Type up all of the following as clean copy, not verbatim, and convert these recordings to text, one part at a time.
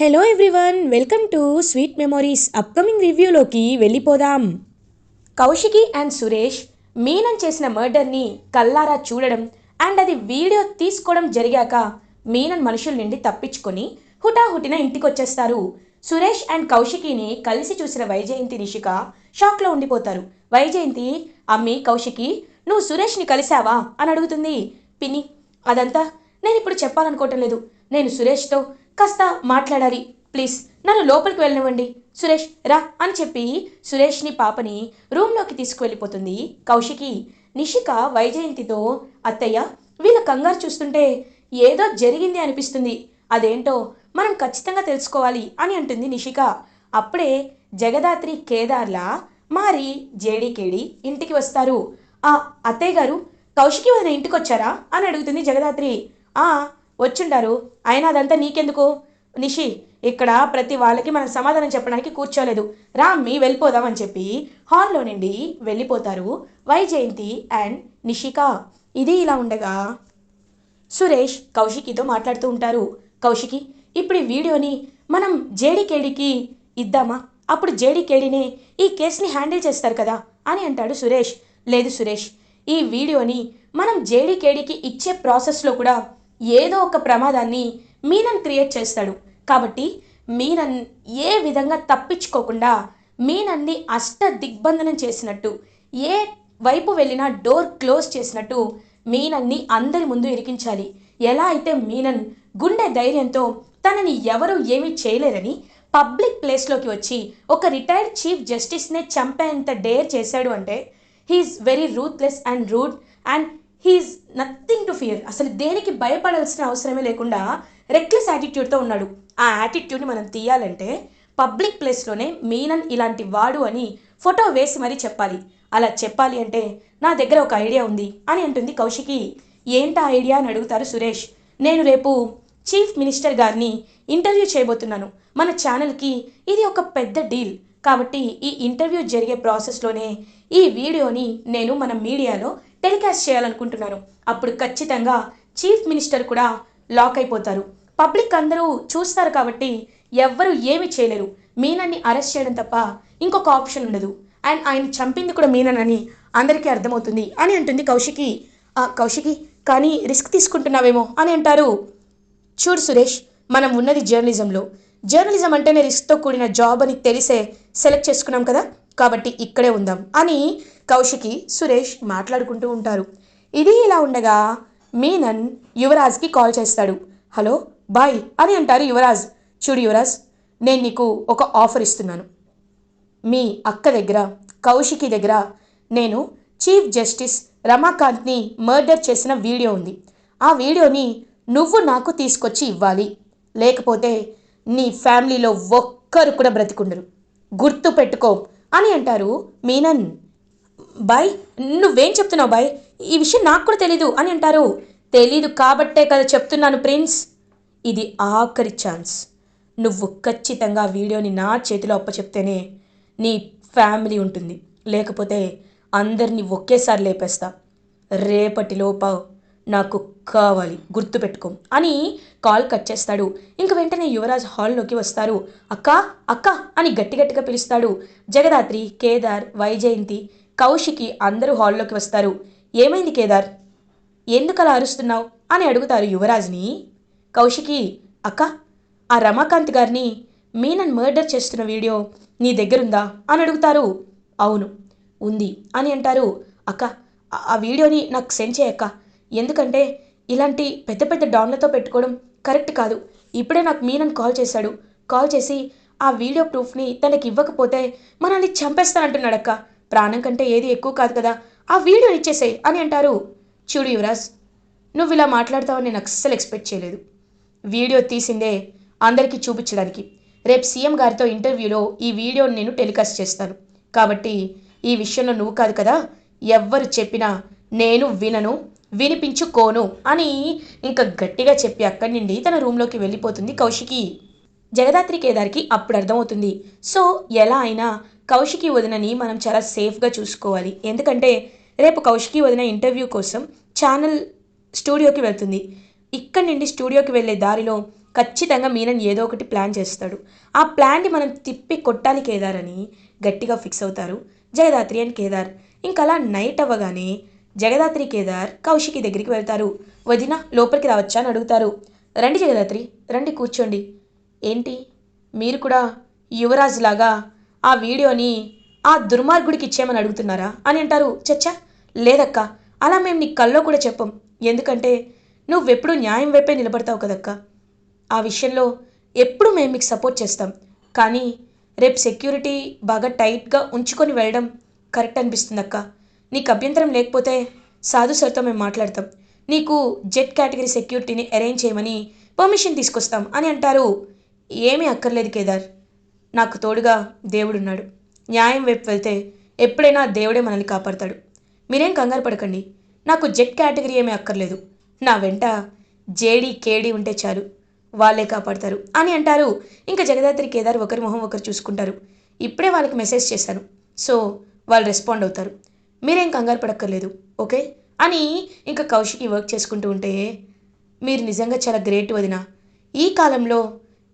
Hello everyone, welcome to sweet memories. Upcoming రివ్యూలోకి వెళ్ళిపోదాం. Kaushiki and Suresh Menon చేసిన మర్డర్ని కల్లారా చూడడం అండ్ అది వీడియో తీసుకోవడం జరిగాక మీనన్ మనుషుల నుండి తప్పించుకొని హుటాహుటిన ఇంటికొచ్చేస్తారు. సురేష్ అండ్ కౌశికిని కలిసి చూసిన వైజయంతి నిషిక షాక్లో ఉండిపోతారు. వైజయంతి, అమ్మి కౌశికి, నువ్వు సురేష్ని కలిసావా అని అడుగుతుంది. పిన్ని, అదంతా నేను ఇప్పుడు చెప్పాలనుకోవటం లేదు. నేను సురేష్తో కాస్త మాట్లాడాలి, ప్లీజ్ నన్ను లోపలికి వెళ్ళనివ్వండి. సురేష్ రా అని చెప్పి సురేష్ని పాపని రూమ్లోకి తీసుకువెళ్ళిపోతుంది కౌశికి. నిషిక వైజయంతితో, అత్తయ్య, వీళ్ళ కంగారు చూస్తుంటే ఏదో జరిగింది అనిపిస్తుంది, అదేంటో మనం ఖచ్చితంగా తెలుసుకోవాలి అని అంటుంది నిషిక. అప్పుడే జగదాత్రి కేదార్లా మారి జేడీకేడి ఇంటికి వస్తారు. ఆ అత్తయ్య గారు, కౌశికి వదిన ఇంటికి వచ్చారా అని అడుగుతుంది జగదాత్రి. వచ్చుంటారు, అయినా అదంతా నీకెందుకు? నిషి, ఇక్కడ ప్రతి వాళ్ళకి మనం సమాధానం చెప్పడానికి కూర్చోలేదు, రా అమ్మి వెళ్ళిపోదామని చెప్పి హాల్లో నుండి వెళ్ళిపోతారు వైజయంతి అండ్ నిషిక. ఇది ఇలా ఉండగా సురేష్ కౌశికితో మాట్లాడుతూ ఉంటారు. కౌశికి, ఇప్పుడు ఈ వీడియోని మనం జేడీకేడికి ఇద్దామా? అప్పుడు జేడీకేడినే ఈ కేసుని హ్యాండిల్ చేస్తారు కదా అని అంటాడు సురేష్. లేదు సురేష్, ఈ వీడియోని మనం జేడీకేడికి ఇచ్చే ప్రాసెస్లో కూడా ఏదో ఒక ప్రమాదాన్ని మీనన్ క్రియేట్ చేస్తాడు. కాబట్టి మీనన్ ఏ విధంగా తప్పించుకోకుండా మీనన్ని అష్ట దిగ్బంధనం చేసినట్టు, ఏ వైపు వెళ్ళినా డోర్ క్లోజ్ చేసినట్టు మీనన్ని అందరి ముందు ఇరికించాలి. ఎలా అయితే మీనన్ గుండె ధైర్యంతో తనని ఎవరూ ఏమీ చేయలేరని పబ్లిక్ ప్లేస్లోకి వచ్చి ఒక రిటైర్డ్ చీఫ్ జస్టిస్నే చంపేంత డేర్ చేశాడు అంటే he is very ruthless and rude and he is nothing to fear. అసలు దేనికి భయపడాల్సిన అవసరమే లేకుండా రెక్లెస్ యాటిట్యూడ్తో ఉన్నాడు. ఆ యాటిట్యూడ్ని మనం తీయాలంటే పబ్లిక్ ప్లేస్లోనే మీనన్ ఇలాంటి వాడు అని ఫోటో వేసి మరీ చెప్పాలి. అలా చెప్పాలి అంటే నా దగ్గర ఒక ఐడియా ఉంది అని అంటుంది కౌశికి. ఏంటా ఐడియా అని అడుగుతారు సురేష్. నేను రేపు చీఫ్ మినిస్టర్ గారిని ఇంటర్వ్యూ చేయబోతున్నాను. మన ఛానల్కి ఇది ఒక పెద్ద డీల్. కాబట్టి ఈ ఇంటర్వ్యూ జరిగే ప్రాసెస్లోనే ఈ వీడియోని నేను మన మీడియాలో టెలికాస్ట్ చేయాలనుకుంటున్నాను. అప్పుడు ఖచ్చితంగా చీఫ్ మినిస్టర్ కూడా లాక్ అయిపోతారు. పబ్లిక్ అందరూ చూస్తారు కాబట్టి ఎవ్వరూ ఏమి చేయలేరు. మీనన్ని అరెస్ట్ చేయడం తప్ప ఇంకొక ఆప్షన్ ఉండదు. అండ్ ఆయన చంపింది కూడా మీనన్ అని అందరికీ అర్థమవుతుంది అని అంటుంది కౌశికి. కౌశికి, కానీ రిస్క్ తీసుకుంటున్నావేమో అని అంటారు. చూడు సురేష్, మనం ఉన్నది జర్నలిజంలో. జర్నలిజం అంటేనే రిస్క్తో కూడిన జాబ్ అని తెలిసే సెలెక్ట్ చేసుకున్నాం కదా, కాబట్టి ఇక్కడే ఉందాం అని కౌశికి సురేష్ మాట్లాడుకుంటూ ఉంటారు. ఇది ఇలా ఉండగా మీనన్ యువరాజ్కి కాల్ చేస్తాడు. హలో బాయ్ అని అంటారు యువరాజ్. చూడు యువరాజ్, నేను నీకు ఒక ఆఫర్ ఇస్తున్నాను. మీ అక్క దగ్గర, కౌశికి దగ్గర నేను చీఫ్ జస్టిస్ రమాకాంత్ని మర్డర్ చేసిన వీడియో ఉంది. ఆ వీడియోని నువ్వు నాకు తీసుకొచ్చి ఇవ్వాలి, లేకపోతే నీ ఫ్యామిలీలో ఒక్కరు కూడా బ్రతికుండరు, గుర్తు పెట్టుకో అని అంటారు మీనన్. బాయ్, నువ్వేం చెప్తున్నావు బాయ్? ఈ విషయం నాకు కూడా తెలీదు అని అంటారు. తెలీదు కాబట్టే కదా చెప్తున్నాను ప్రిన్స్, ఇది ఆఖరి ఛాన్స్. నువ్వు ఖచ్చితంగా వీడియోని నా చేతిలో అప్పచెప్తేనే నీ ఫ్యామిలీ ఉంటుంది, లేకపోతే అందరినీ ఒకేసారి లేపేస్తా. రేపటిలోప నాకు కావాలి, గుర్తుపెట్టుకో అని కాల్ కట్ చేస్తాడు. ఇంక వెంటనే యువరాజ్ హాల్లోకి వస్తారు. అక్క అక్క అని గట్టిగట్టిగా పిలుస్తాడు. జగదాత్రి, కేదార్, వైజయంతి, కౌశికి అందరూ హాల్లోకి వస్తారు. ఏమైంది కేదార్, ఎందుకు అలా అరుస్తున్నావు అని అడుగుతారు యువరాజ్ని. కౌశికి, అక్క, ఆ రమాకాంత్ గారిని మీనన్ మర్డర్ చేస్తున్న వీడియో నీ దగ్గరుందా అని అడుగుతారు. అవును ఉంది అని అంటారు. అక్క, ఆ వీడియోని నాకు సెండ్ చేయక్క, ఎందుకంటే ఇలాంటి పెద్ద పెద్ద డాన్లతో పెట్టుకోవడం కరెక్ట్ కాదు. ఇప్పుడే నాకు మీనన్ కాల్ చేశాడు. కాల్ చేసి ఆ వీడియో ప్రూఫ్ని తనకి ఇవ్వకపోతే మనల్ని చంపేస్తానంటున్నాడక్క. ప్రాణం కంటే ఏది ఎక్కువ కాదు కదా, ఆ వీడియోని ఇచ్చేసేయ్ అని అంటారు. చూడు యువరాజ్, నువ్వు ఇలా మాట్లాడతావని నేను అస్సలు ఎక్స్పెక్ట్ చేయలేదు. వీడియో తీసిందే అందరికీ చూపించడానికి. రేపు సీఎం గారితో ఇంటర్వ్యూలో ఈ వీడియోని నేను టెలికాస్ట్ చేస్తాను. కాబట్టి ఈ విషయంలో నువ్వు కాదు కదా, ఎవ్వరు చెప్పినా నేను వినను, వినిపించుకోను అని ఇంకా గట్టిగా చెప్పి అక్కడి నుండి తన రూమ్లోకి వెళ్ళిపోతుంది కౌశికి. జగదాత్రి కేదార్కి అప్పుడు అర్థమవుతుంది. సో ఎలా అయినా కౌశికి వదినని మనం చాలా సేఫ్గా చూసుకోవాలి. ఎందుకంటే రేపు కౌశికి వదిన ఇంటర్వ్యూ కోసం ఛానల్ స్టూడియోకి వెళ్తుంది. ఇక్కడి నుండి స్టూడియోకి వెళ్ళే దారిలో ఖచ్చితంగా మీనన్ ఏదో ఒకటి ప్లాన్ చేస్తాడు. ఆ ప్లాన్ని మనం తిప్పి కొట్టాలి కేదార్ అని గట్టిగా ఫిక్స్ అవుతారు జగదాత్రి అండ్ కేదార్. ఇంకలా నైట్ అవ్వగానే జగదాత్రి కేదార్ కౌశికి దగ్గరికి వెళ్తారు. వదిన లోపలికి రావచ్చా అని అడుగుతారు. రండి జగదాత్రి, రండి కూర్చోండి. ఏంటి మీరు కూడా యువరాజ్ లాగా ఆ వీడియోని ఆ దుర్మార్గుడికి ఇచ్చేయమని అడుగుతున్నారా అని అంటారు. చచ్చా లేదక్క, అలా మేము నీ కల్లో కూడా చెప్పం. ఎందుకంటే నువ్వెప్పుడు న్యాయం వైపే నిలబడతావు కదక్క. ఆ విషయంలో ఎప్పుడు మేము మీకు సపోర్ట్ చేస్తాం. కానీ రేపు సెక్యూరిటీ బాగా టైట్గా ఉంచుకొని వెళ్ళడం కరెక్ట్ అనిపిస్తుంది అక్క. నీకు అభ్యంతరం లేకపోతే సాధు సార్తో మేము మాట్లాడతాం. నీకు జెడ్ కేటగిరీ సెక్యూరిటీని అరేంజ్ చేయమని పర్మిషన్ తీసుకొస్తాం అని అంటారు. ఏమీ అక్కర్లేదు కేదార్, నాకు తోడుగా దేవుడున్నాడు. న్యాయం వైపు వెళ్తే ఎప్పుడైనా దేవుడే మనల్ని కాపాడతాడు. మీరేం కంగారు పడకండి. నాకు జెడ్ కేటగిరీ ఏమీ అక్కర్లేదు. నా వెంట జేడీ కేడీ ఉంటే చాలు, వాళ్ళే కాపాడతారు అని అంటారు. ఇంకా జగదాత్రి కేదార్ ఒకరి మొహం ఒకరు చూసుకుంటారు. ఇప్పుడే వాళ్ళకి మెసేజ్ చేశాను, సో వాళ్ళు రెస్పాండ్ అవుతారు. మీరేం కంగారు పడక్కర్లేదు, ఓకే అని ఇంకా కౌశికి వర్క్ చేసుకుంటూ ఉంటే, మీరు నిజంగా చాలా గ్రేట్ వదిన. ఈ కాలంలో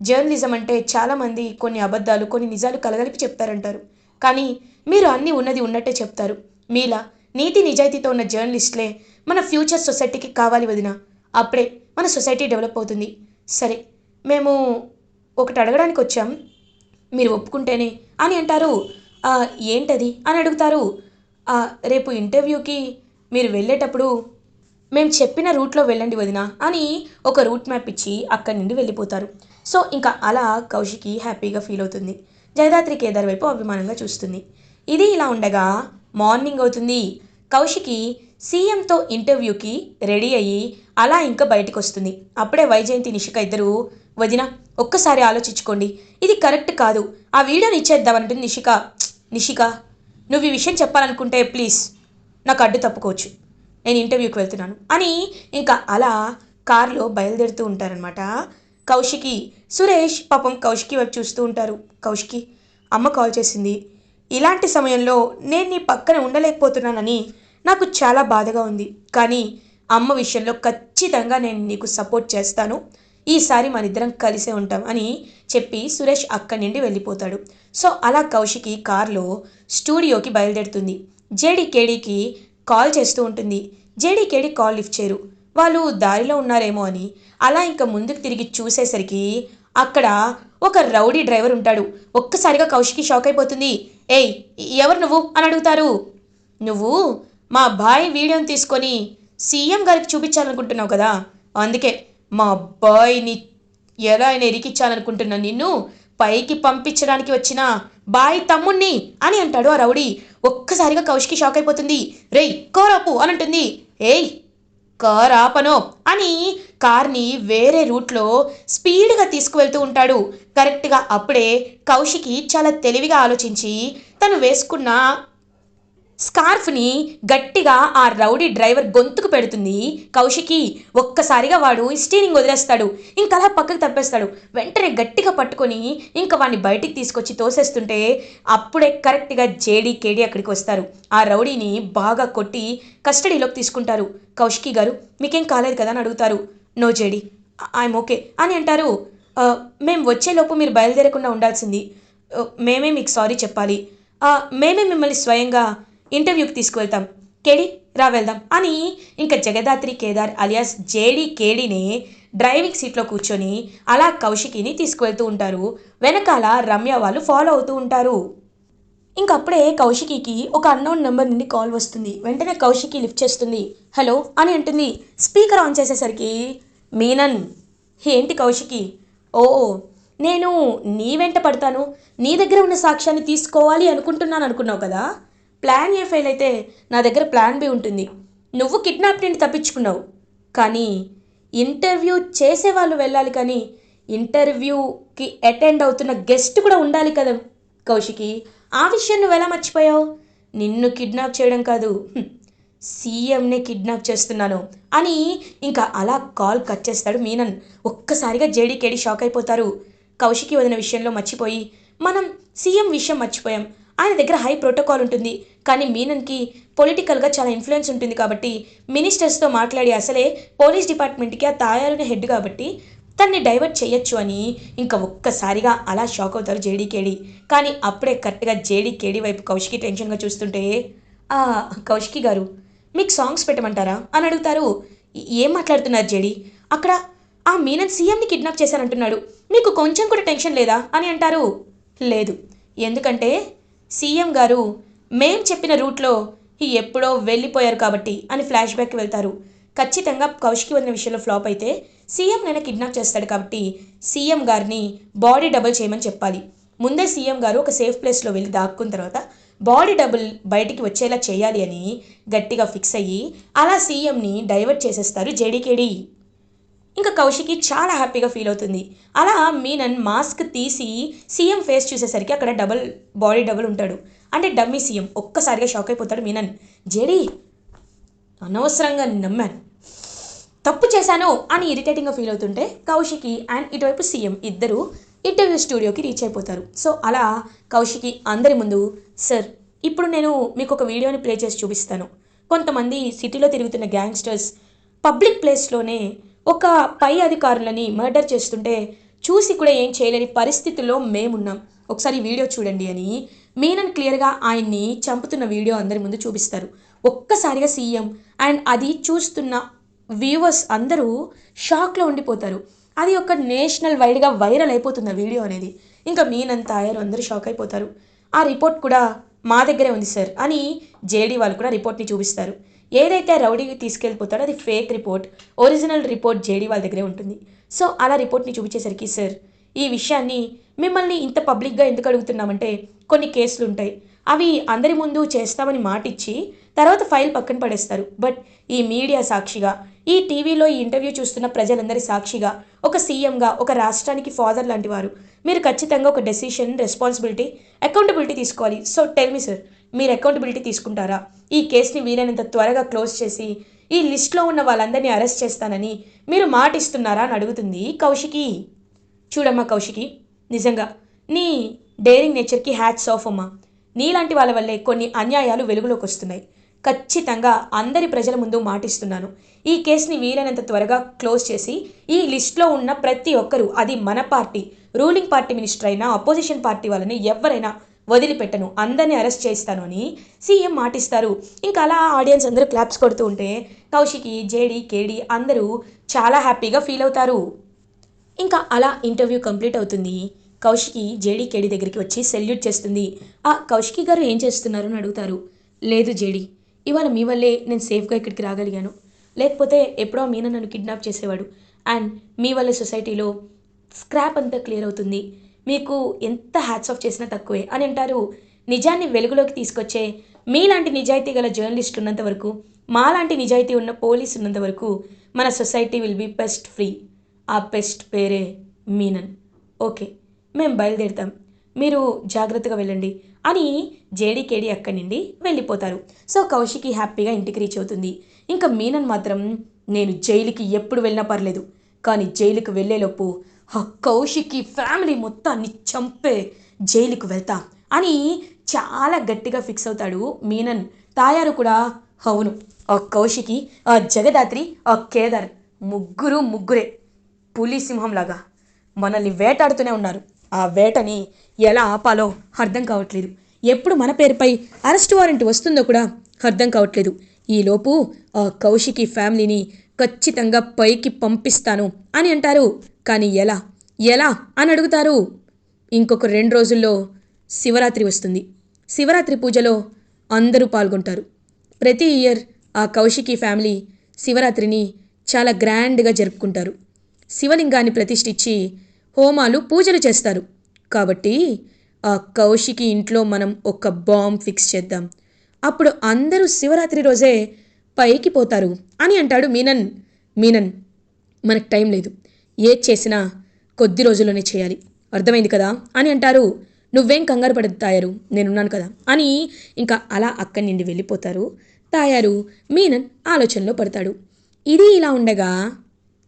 జర్నలిజం అంటే చాలామంది కొన్ని అబద్ధాలు కొన్ని నిజాలు కలగలిపి చెప్తారంటారు. కానీ మీరు అన్నీ ఉన్నది ఉన్నట్టే చెప్తారు. మీలా నీతి నిజాయితీతో ఉన్న జర్నలిస్టులే మన ఫ్యూచర్ సొసైటీకి కావాలి వదిన. అప్పుడే మన సొసైటీ డెవలప్ అవుతుంది. సరే, మేము ఒకటి అడగడానికి వచ్చాం, మీరు ఒప్పుకుంటేనే అని అంటారు. ఏంటది అని అడుగుతారు. రేపు ఇంటర్వ్యూకి మీరు వెళ్ళేటప్పుడు మేము చెప్పిన రూట్లో వెళ్ళండి వదిన అని ఒక రూట్ మ్యాప్ ఇచ్చి అక్కడి నుండి వెళ్ళిపోతారు. సో ఇంకా అలా కౌశికి హ్యాపీగా ఫీల్ అవుతుంది. జయదాత్రి కేదార్ వైపు అభిమానంగా చూస్తుంది. ఇది ఇలా ఉండగా మార్నింగ్ అవుతుంది. కౌశికి సీఎంతో ఇంటర్వ్యూకి రెడీ అయ్యి అలా ఇంకా బయటకు వస్తుంది. అప్పుడే వైజయంతి నిషిక ఇద్దరు, వదిన ఒక్కసారి ఆలోచించుకోండి, ఇది కరెక్ట్ కాదు, ఆ వీడియోని ఇచ్చేద్దామంటుంది నిషిక. నిషిక, నువ్వు ఈ విషయం చెప్పాలనుకుంటే ప్లీజ్ నాకు అడ్డు తప్పుకోవచ్చు, నేను ఇంటర్వ్యూకి వెళ్తున్నాను అని ఇంకా అలా కారులో బయలుదేరుతూ ఉంటారనమాట కౌశికి. సురేష్ పాపం కౌశికి వైపు చూస్తూ ఉంటారు. కౌశికి, అమ్మ కాల్ చేసింది, ఇలాంటి సమయంలో నేను నీ పక్కన ఉండలేకపోతున్నానని నాకు చాలా బాధగా ఉంది. కానీ అమ్మ విషయంలో ఖచ్చితంగా నేను నీకు సపోర్ట్ చేస్తాను, ఈసారి మనిద్దరం కలిసే ఉంటాం అని చెప్పి సురేష్ అక్కడి నుండి వెళ్ళిపోతాడు. సో అలా కౌశికి కారులో స్టూడియోకి బయలుదేరుతుంది. జేడీకేడీకి కాల్ చేస్తూ ఉంటుంది. జేడీకేడీ కాల్ లిఫ్ట్ చేయరు. వాళ్ళు దారిలో ఉన్నారేమో అని అలా ఇంకా ముందుకు తిరిగి చూసేసరికి అక్కడ ఒక రౌడీ డ్రైవర్ ఉంటాడు. ఒక్కసారిగా కౌశికి షాక్ అయిపోతుంది. ఏయ్, ఎవరు నువ్వు అని అడుగుతారు. నువ్వు మా బాయ్ వీడియోని తీసుకొని సీఎం గారికి చూపించాలనుకుంటున్నావు కదా, అందుకే మా బాయ్ని ఎలా అయినా ఇరికిచ్చాలనుకుంటున్నా, నిన్ను పైకి పంపించడానికి వచ్చిన బాయ్ తమ్ముణ్ణి అని అంటాడు ఆ రౌడీ. ఒక్కసారిగా కౌశికి షాక్ అయిపోతుంది. రేయ్ కోరాపు అని అంటుంది. ఏయ్ కార్ ఆపనో అని కార్ని వేరే రూట్లో స్పీడ్గా తీసుకువెళ్తూ ఉంటాడు. కరెక్ట్గా అప్పుడే కౌశికి చాలా తెలివిగా ఆలోచించి తను వేసుకున్న స్కార్ఫ్ని గట్టిగా ఆ రౌడీ డ్రైవర్ గొంతుకు పెడుతుంది కౌశికి. ఒక్కసారిగా వాడు స్టీరింగ్ వదిలేస్తాడు. ఇంకలా పక్కకు తప్పేస్తాడు. వెంటనే గట్టిగా పట్టుకొని ఇంకా వాడిని బయటికి తీసుకొచ్చి తోసేస్తుంటే అప్పుడే కరెక్ట్గా జేడీకేడీ అక్కడికి వస్తారు. ఆ రౌడీని బాగా కొట్టి కస్టడీలోకి తీసుకుంటారు. కౌశికి గారు మీకేం కాలేదు కదా అని అడుగుతారు. నో జేడీ, ఐఎమ్ ఓకే అని అంటారు. మేము వచ్చేలోపు మీరు బయలుదేరకుండా ఉండాల్సింది, మేమే మీకు సారీ చెప్పాలి, మేమే మిమ్మల్ని స్వయంగా ఇంటర్వ్యూకి తీసుకువెళ్తాం, కేడీ రా వెళ్దాం అని ఇంకా జగదాత్రి కేదార్ అలియాస్ జేడీకేడీనే డ్రైవింగ్ సీట్లో కూర్చొని అలా కౌశికిని తీసుకువెళ్తూ ఉంటారు. వెనకాల రమ్య వాళ్ళు ఫాలో అవుతూ ఉంటారు. ఇంకప్పుడే కౌశికికి ఒక అన్నోన్ నెంబర్ నుండి కాల్ వస్తుంది. వెంటనే కౌశికి లిఫ్ట్ చేస్తుంది. హలో అని అంటుంది. స్పీకర్ ఆన్ చేసేసరికి మీనన్. ఏంటి కౌశికి? ఓ, నేను నీ వెంట పడతాను, నీ దగ్గర ఉన్న సాక్ష్యాన్ని తీసుకోవాలి అనుకుంటున్నాను అనుకున్నావు కదా. ప్లాన్ ఏ ఫెయిల్ అయితే నా దగ్గర ప్లాన్ బి ఉంటుంది. నువ్వు కిడ్నాప్ నుండి తప్పించుకున్నావు, కానీ ఇంటర్వ్యూ చేసేవాళ్ళు వెళ్ళాలి, కానీ ఇంటర్వ్యూకి అటెండ్ అవుతున్న గెస్ట్ కూడా ఉండాలి కదా కౌశికి. ఆ విషయం నువ్వు ఎలా మర్చిపోయావు? నిన్ను కిడ్నాప్ చేయడం కాదు, సీఎంనే కిడ్నాప్ చేస్తున్నాను అని ఇంకా అలా కాల్ కట్ చేస్తాడు మీనన్. ఒక్కసారిగా జేడీకేడీ షాక్ అయిపోతారు. కౌశికి వదిన విషయంలో మర్చిపోయి మనం సీఎం విషయం మర్చిపోయాం. ఆయన దగ్గర హై ప్రోటోకాల్ ఉంటుంది, కానీ మీనన్కి పొలిటికల్గా చాలా ఇన్ఫ్లుయెన్స్ ఉంటుంది కాబట్టి మినిస్టర్స్తో మాట్లాడి, అసలే పోలీస్ డిపార్ట్మెంట్కి ఆ తాయారుని హెడ్ కాబట్టి తన్ని డైవర్ట్ చేయొచ్చు అని ఇంకా ఒక్కసారిగా అలా షాక్ అవుతారు జేడీకేడి. కానీ అప్పుడే కరెక్ట్గా జేడీకేడి వైపు కౌశికి టెన్షన్గా చూస్తుంటే, "ఆ, కౌశికి గారు, మీకు సాంగ్స్ పెట్టమంటారా?" అని అడుగుతారు. "ఏం మాట్లాడుతున్నారు జేడీ? అక్కడ ఆ మీనన్ సీఎంని కిడ్నాప్ చేశానంటున్నాడు. మీకు కొంచెం కూడా టెన్షన్ లేదా?" అని అంటారు. "లేదు, ఎందుకంటే సీఎం గారు మేం చెప్పిన రూట్లో ఎప్పుడో వెళ్ళిపోయారు కాబట్టి" అని ఫ్లాష్ బ్యాక్కి వెళ్తారు. ఖచ్చితంగా కౌశికి వదిన విషయంలో ఫ్లాప్ అయితే సీఎం నన్ను కిడ్నాప్ చేస్తాడు కాబట్టి సీఎం గారిని బాడీ డబుల్ చేయమని చెప్పాలి. ముందే సీఎం గారు ఒక సేఫ్ ప్లేస్లో వెళ్ళి దాక్కున్న తర్వాత బాడీ డబుల్ బయటికి వచ్చేలా చేయాలి అని గట్టిగా ఫిక్స్ అయ్యి అలా సీఎంని డైవర్ట్ చేసేస్తారు జేడీకేడి. ఇంకా కౌశికి చాలా హ్యాపీగా ఫీల్ అవుతుంది. అలా మీనన్ మాస్క్ తీసి సీఎం ఫేస్ చూసేసరికి అక్కడ బాడీ డబుల్ ఉంటాడు. అంటే డమ్మీ సీఎం. ఒక్కసారిగా షాక్ అయిపోతాడు మీనన్. "జేడీ, అనవసరంగా నమ్మాను, తప్పు చేశాను" అని ఇరిటేటింగ్గా ఫీల్ అవుతుంటే కౌశికి అండ్ ఇటువైపు సీఎం ఇద్దరు ఇంటర్వ్యూ స్టూడియోకి రీచ్ అయిపోతారు. సో అలా కౌశికి అందరి ముందు, "సార్, ఇప్పుడు నేను మీకు ఒక వీడియోని ప్లే చేసి చూపిస్తాను. కొంతమంది సిటీలో తిరుగుతున్న గ్యాంగ్స్టర్స్ పబ్లిక్ ప్లేస్లోనే ఒక పై అధికారులని మర్డర్ చేస్తుంటే చూసి కూడా ఏం చేయలేని పరిస్థితుల్లో మేమున్నాం. ఒకసారి వీడియో చూడండి" అని మీనన్ క్లియర్గా ఆయన్ని చంపుతున్న వీడియో అందరి ముందు చూపిస్తారు. ఒక్కసారిగా సీఎం అండ్ అది చూస్తున్న వ్యూవర్స్ అందరూ షాక్లో ఉండిపోతారు. అది ఒక నేషనల్ వైడ్గా వైరల్ అయిపోతుంది ఆ వీడియో అనేది. ఇంకా మీనన్ తాయారు అందరూ షాక్ అయిపోతారు. "ఆ రిపోర్ట్ కూడా మా దగ్గరే ఉంది సార్" అని జేడీ వాళ్ళు కూడా రిపోర్ట్ని చూపిస్తారు. ఏదైతే రౌడీకి తీసుకెళ్ళిపోతాడో అది fake report, original report JD వాళ్ళ దగ్గరే ఉంటుంది. సో అలా రిపోర్ట్ని చూపించేసరికి, "సార్, ఈ విషయాన్ని మిమ్మల్ని ఇంత పబ్లిక్గా ఎందుకు అడుగుతున్నామంటే కొన్ని కేసులు ఉంటాయి, అవి అందరి ముందు చేస్తామని మాటిచ్చి తర్వాత ఫైల్ పక్కన పడేస్తారు. బట్ ఈ మీడియా సాక్షిగా, ఈ టీవీలో ఈ ఇంటర్వ్యూ చూస్తున్న ప్రజలందరి సాక్షిగా, ఒక సీఎంగా, ఒక రాష్ట్రానికి ఫాదర్ లాంటి వారు, మీరు ఖచ్చితంగా ఒక డెసిషన్, రెస్పాన్సిబిలిటీ, అకౌంటబిలిటీ తీసుకోవాలి. సో టెల్ మీ సార్, మీరు అకౌంటబిలిటీ తీసుకుంటారా? ఈ కేసుని వీలైనంత త్వరగా క్లోజ్ చేసి ఈ లిస్ట్లో ఉన్న వాళ్ళందరినీ అరెస్ట్ చేస్తానని మీరు మాట ఇస్తున్నారా అని అడుగుతుంది కౌశికి. "చూడమ్మా కౌశికి, నిజంగా నీ డేరింగ్ నేచర్కి హ్యాట్స్ ఆఫ్ అమ్మా. నీలాంటి వాళ్ళ వల్లే కొన్ని అన్యాయాలు వెలుగులోకి వస్తున్నాయి. ఖచ్చితంగా అందరి ప్రజల ముందు మాటిస్తున్నాను, ఈ కేసుని వీలైనంత త్వరగా క్లోజ్ చేసి ఈ లిస్ట్లో ఉన్న ప్రతి ఒక్కరూ, అది మన పార్టీ, రూలింగ్ పార్టీ మినిస్టర్ అయినా అపోజిషన్ పార్టీ వాళ్ళని ఎవరైనా వదిలిపెట్టను, అందరినీ అరెస్ట్ చేస్తాను" అని సీఎం మాటిస్తారు. ఇంకా అలా ఆడియన్స్ అందరూ క్లాప్స్ కొడుతూ ఉంటే కౌశికి, జేడీ, కేడీ అందరూ చాలా హ్యాపీగా ఫీల్ అవుతారు. ఇంకా అలా ఇంటర్వ్యూ కంప్లీట్ అవుతుంది. కౌశికి జేడీ కేడీ దగ్గరికి వచ్చి సెల్యూట్ చేస్తుంది. "ఆ, కౌశికి గారు ఏం చేస్తున్నారు?" అని అడుగుతారు. "లేదు జేడీ, ఇవాళ మీ వల్లే నేను సేఫ్గా ఇక్కడికి రాగలిగాను. లేకపోతే ఎప్పుడో మీన నన్ను కిడ్నాప్ చేసేవాడు. అండ్ మీ వల్లే సొసైటీలో స్క్రాప్ అంతా క్లియర్ అవుతుంది. మీకు ఎంత హ్యాట్స్ ఆఫ్ చేసినా తక్కువే" అని అంటారు. "నిజాన్ని వెలుగులోకి తీసుకొచ్చే మీలాంటి నిజాయితీ గల జర్నలిస్టులు ఉన్నంత వరకు, మాలాంటి నిజాయితీ ఉన్న పోలీసు ఉన్నంత వరకు మన society will be pest free. ఆ పెస్ట్ పేరే మీనన్. ఓకే, మేము బయలుదేరుతాం, మీరు జాగ్రత్తగా వెళ్ళండి" అని జేడీకేడీ అక్కడి నుండి వెళ్ళిపోతారు. సో కౌశికి హ్యాపీగా ఇంటికి రీచ్ అవుతుంది. ఇంకా మీనన్ మాత్రం, "నేను జైలుకి ఎప్పుడు వెళ్ళినా పర్లేదు, కానీ జైలుకి వెళ్ళేలోపు ఆ కౌశికి ఫ్యామిలీ మొత్తాన్ని చంపే జైలుకు వెళ్తా" అని చాలా గట్టిగా ఫిక్స్ అవుతాడు మీనన్. తాయారు కూడా, "అవును, ఆ కౌశికి, ఆ జగదాత్రి, ఆ కేదార్ ముగ్గురే పులి సింహంలాగా మనల్ని వేటాడుతూనే ఉన్నారు. ఆ వేటని ఎలా ఆపాలో అర్థం కావట్లేదు. ఎప్పుడు మన పేరుపై అరెస్ట్ వారెంట్ వస్తుందో కూడా అర్థం కావట్లేదు. ఈలోపు ఆ కౌశికి ఫ్యామిలీని ఖచ్చితంగా పైకి పంపిస్తాను" అని అంటారు. "కానీ ఎలా ఎలా అని అడుగుతారు. ఇంకొక 2 రోజుల్లో శివరాత్రి వస్తుంది. శివరాత్రి పూజలో అందరూ పాల్గొంటారు. ప్రతి ఇయర్ ఆ కౌశికి ఫ్యామిలీ శివరాత్రిని చాలా గ్రాండ్గా జరుపుకుంటారు. శివలింగాన్ని ప్రతిష్ఠించి హోమాలు, పూజలు చేస్తారు. కాబట్టి ఆ కౌశికి ఇంట్లో మనం ఒక బాంబ్ ఫిక్స్ చేద్దాం. అప్పుడు అందరూ శివరాత్రి రోజే పైకి పోతారు" అని అంటాడు మీనన్. "మీనన్, మనకు టైం లేదు. ఏది చేసినా కొద్ది రోజుల్లోనే చేయాలి. అర్థమైంది కదా" అని అంటారు. "నువ్వేం కంగారు పడద్దు తాయారు, నేనున్నాను కదా" అని ఇంకా అలా అక్కడి నుండి వెళ్ళిపోతారు. తాయారు మీనన్ ఆలోచనలో పడతాడు. ఇది ఇలా ఉండగా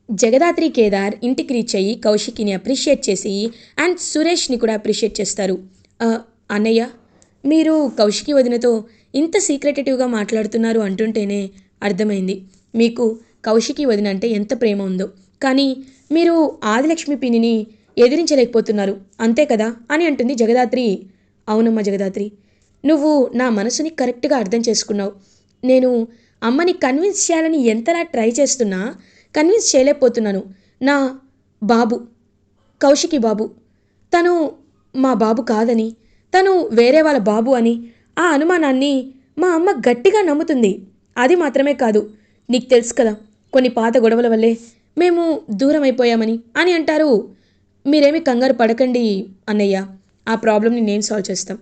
జగదాత్రి, కేదార్ ఇంటికి రీచ్ అయ్యి కౌశికిని అప్రిషియేట్ చేసి అండ్ సురేష్ని కూడా అప్రిషియేట్ చేస్తారు. "అన్నయ్య, మీరు కౌశికి వదినతో ఇంత సీక్రెటేటివ్గా మాట్లాడుతున్నారు అంటుంటేనే అర్థమైంది మీకు కౌశికి వదిన అంటే ఎంత ప్రేమ ఉందో. కానీ మీరు ఆదిలక్ష్మి పిన్నిని ఎదిరించలేకపోతున్నారు అంతే కదా అని అంటుంది జగదాత్రి. అవునమ్మా జగదాత్రి, నువ్వు నా మనసుని కరెక్ట్గా అర్థం చేసుకున్నావు. నేను అమ్మని కన్విన్స్ చేయాలని ఎంతలా ట్రై చేస్తున్నా కన్విన్స్ చేయలేకపోతున్నాను. నా బాబు, కౌశికి బాబు, తను మా బాబు కాదని, తను వేరే వాళ్ళ బాబు అని ఆ అనుమానాన్ని మా అమ్మ గట్టిగా నమ్ముతుంది. అది మాత్రమే కాదు, నీకు తెలుసు కదా కొన్ని పాత గొడవల వల్లే మేము దూరం అయిపోయామని అని అంటారు. మీరేమీ కంగారు పడకండి అన్నయ్య, ఆ ప్రాబ్లమ్ని నేను సాల్వ్ చేస్తాం.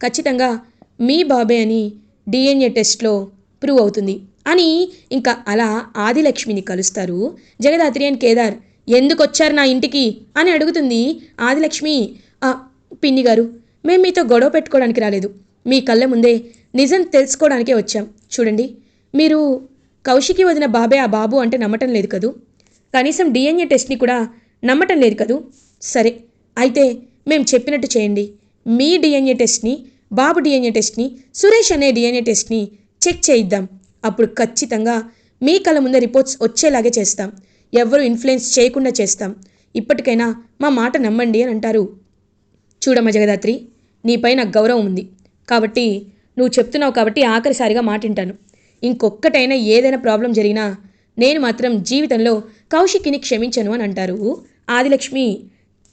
ఖచ్చితంగా మీ బాబే అని డిఎన్ఏ టెస్ట్లో ప్రూవ్ అవుతుంది అని ఇంకా అలా ఆదిలక్ష్మిని కలుస్తారు జగదాత్రి అండ్ కేదార్. ఎందుకు వచ్చారు నా ఇంటికి అని అడుగుతుంది ఆదిలక్ష్మి. "ఆ, పిన్ని గారు, మేము మీతో గొడవ పెట్టుకోవడానికి రాలేదు. మీ కళ్ళ ముందే నిజం తెలుసుకోవడానికే వచ్చాం. చూడండి, మీరు కౌశికి వదిన బాబే ఆ బాబు అంటే నమ్మటం లేదు కదూ, కనీసం డిఎన్ఏ టెస్ట్ని కూడా నమ్మటం లేదు కదూ. సరే, అయితే మేము చెప్పినట్టు చేయండి. మీ డిఎన్ఏ టెస్ట్ని, బాబు డిఎన్ఏ టెస్ట్ని, సురేష్ అనే డిఎన్ఏ టెస్ట్ని చెక్ చేయిద్దాం. అప్పుడు ఖచ్చితంగా మీ కళ్ళ ముందే రిపోర్ట్స్ వచ్చేలాగే చేస్తాం. ఎవరు ఇన్ఫ్లుయెన్స్ చేయకుండా చేస్తాం. ఇప్పటికైనా మా మాట నమ్మండి అని అంటారు. చూడమ్మ జగదాత్రి, నీపై నాకు గౌరవం ఉంది కాబట్టి, నువ్వు చెప్తున్నావు కాబట్టి ఆఖరిసారిగా మాటింటాను. ఇంకొక్కటైనా ఏదైనా ప్రాబ్లం జరిగినా నేను మాత్రం జీవితంలో కౌశికిని క్షమించను అని అంటారు ఆదిలక్ష్మి.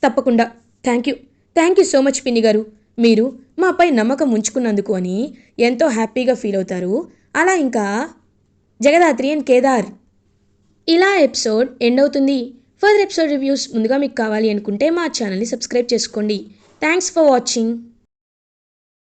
తప్పకుండా, థ్యాంక్ యూ సో మచ్ పిన్ని గారు, మీరు మాపై నమ్మకం ఉంచుకున్నందుకు అని ఎంతో హ్యాపీగా ఫీల్ అవుతారు. అలా ఇంకా జగదాత్రి అండ్ కేదార్. ఇలా ఎపిసోడ్ ఎండ్ అవుతుంది. ఫర్దర్ ఎపిసోడ్ రివ్యూస్ ముందుగా మీకు కావాలి అనుకుంటే మా ఛానల్ని సబ్స్క్రైబ్ చేసుకోండి. Thanks for watching.